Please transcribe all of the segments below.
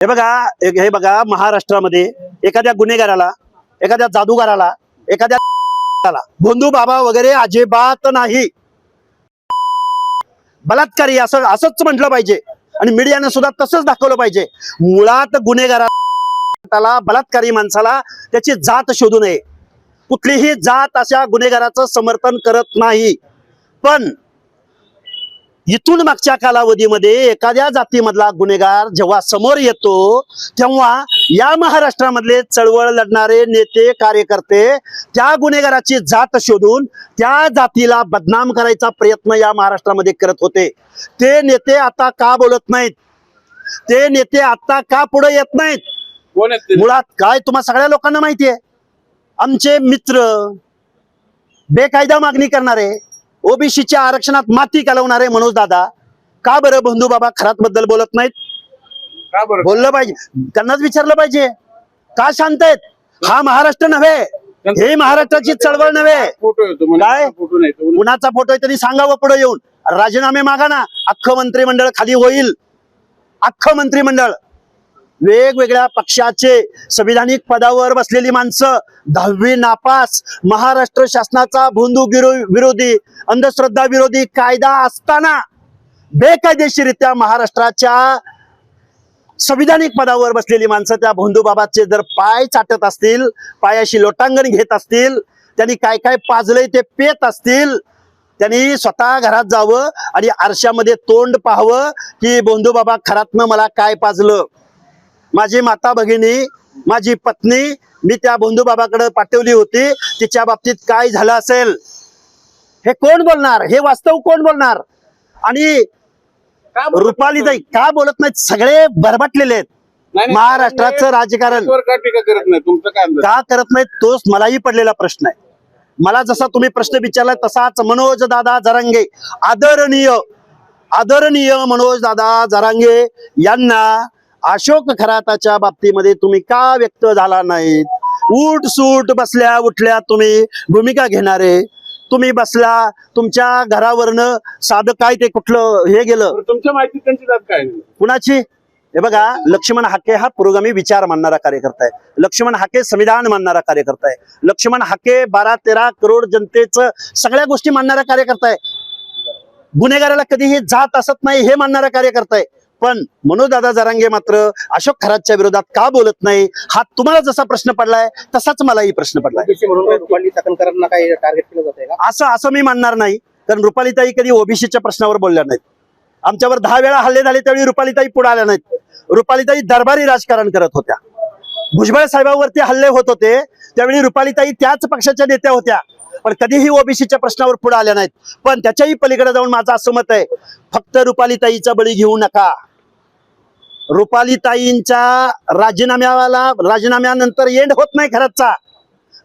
हे बघा महाराष्ट्रामध्ये एखाद्या गुन्हेगाराला, एखाद्या जादूगाराला, एखाद्या भोंदू बाबा वगैरे अजिबात नाही. बलात्कारी असंच म्हटलं पाहिजे आणि मीडियानं सुद्धा तसंच दाखवलं पाहिजे. मुळात गुन्हेगाराला, बलात्कारी माणसाला त्याची जात शोधू नये. कुठलीही जात अशा गुन्हेगाराचं समर्थन करत नाही. पण इथून मागच्या कालावधीमध्ये एखाद्या जातीमधला गुन्हेगार जेव्हा समोर येतो तेव्हा या महाराष्ट्रामधले चळवळ लढणारे नेते, कार्यकर्ते त्या गुन्हेगाराची जात शोधून त्या जातीला बदनाम करायचा प्रयत्न या महाराष्ट्रामध्ये करत होते. ते नेते आता का बोलत नाहीत? ते नेते आता का पुढे येत नाहीत? मुळात काय तुम्हा सगळ्या लोकांना माहिती आहे, आमचे मित्र बेकायदा मागणी करणारे, ओबीसीच्या आरक्षणात माती घालवणारे मनोज दादा का बरं बंधू बाबा खरात बद्दल बोलत नाहीत? बोललं पाहिजे, त्यांनाच विचारलं पाहिजे का शांत आहेत? हा महाराष्ट्र नव्हे, हे महाराष्ट्राची चळवळ नव्हे. काय कुणाचा फोटो आहे तरी सांगावं पुढे येऊन. राजीनामे मागा ना, अख्खं मंत्रिमंडळ खाली होईल. अख्खं मंत्रिमंडळ वेगवेगळ्या पक्षाचे संविधानिक पदावर बसलेली माणसं, 10वी नापास, महाराष्ट्र शासनाचा भोंदू विरोधी, अंधश्रद्धा विरोधी कायदा असताना बेकायदेशीरित्या महाराष्ट्राच्या संविधानिक पदावर बसलेली माणसं त्या भोंदू बाबाचे जर पाय चाटत असतील, पायाशी लोटांगण घेत असतील, त्यांनी काय काय पाजलंय ते पेत असतील, त्यांनी स्वतः घरात जावं आणि आरशामध्ये तोंड पाहावं की भोंदू बाबा खरातनं मला काय पाजलं. माझी माता भगिनी, माझी पत्नी मी त्या भोंदू बाबाकडे पाठवली होती, तिच्या बाबतीत काय झालं असेल हे कोण बोलणार? हे वास्तव कोण बोलणार? आणि रुपालीताई का बोलत नाहीत? सगळे बरबटलेले आहेत. महाराष्ट्राचं राजकारण का करत नाहीत तोच मलाही पडलेला प्रश्न आहे. मला जसा तुम्ही प्रश्न विचारला तसाच मनोज दादा जरांगे, आदरणीय मनोज दादा जरांगे यांना अशोक खराताच्या बाबतीमध्ये तुम्ही का व्यक्त झाला नाहीत? उठ सूट बसल्या उठल्या तुम्ही भूमिका घेणारे, तुम्ही बसला तुमच्या घरावरनं साधं काय ते कुठलं हे गेलं, तुमच्या माहिती त्यांची जात काय कुणाची? हे बघा, लक्ष्मण हाके हा पुरोगामी विचार मानणारा कार्यकर्ता आहे. लक्ष्मण हाके संविधान मानणारा कार्यकर्ता आहे. लक्ष्मण हाके 12-13 करोड जनतेचं सगळ्या गोष्टी मानणारा कार्यकर्ता आहे. गुन्हेगाराला कधीही जात असत नाही हे मानणारा कार्यकर्ता आहे. पण मनोजदादा जरांगे मात्र अशोक खरातच्या विरोधात का बोलत नाही? हा तुम्हाला जसा प्रश्न पडलाय तसाच मलाही प्रश्न पडलाय. असं मी मानणार नाही, कारण रुपालीताई कधी ओबीसीच्या प्रश्नावर बोलल्या नाहीत. आमच्यावर 10 वेळा हल्ले झाले त्यावेळी रुपालीताई पुढे आल्या नाहीत. रुपालीताई दरबारी राजकारण करत होत्या. भुजबळ साहेबांवरती हल्ले होत होते त्यावेळी रुपालीताई त्याच पक्षाच्या नेत्या होत्या, पण कधीही ओबीसीच्या प्रश्नावर पुढे आल्या नाहीत. पण त्याच्याही पलीकडे जाऊन माझं असं मत आहे, फक्त रुपालीताईचा बळी घेऊ नका. रुपालीताईंच्या राजीनाम्यानंतर एंड होत नाही खरातचा.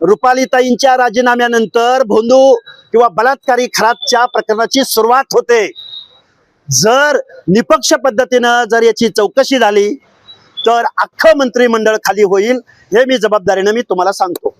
रुपालीताईंच्या राजीनाम्यानंतर भोंदू किंवा बलात्कारी खरातच्या प्रकरणाची सुरुवात होते. जर निपक्ष पद्धतीनं जर याची चौकशी झाली तर अख्खं मंत्रिमंडळ खाली होईल, हे मी जबाबदारीने तुम्हाला सांगतो.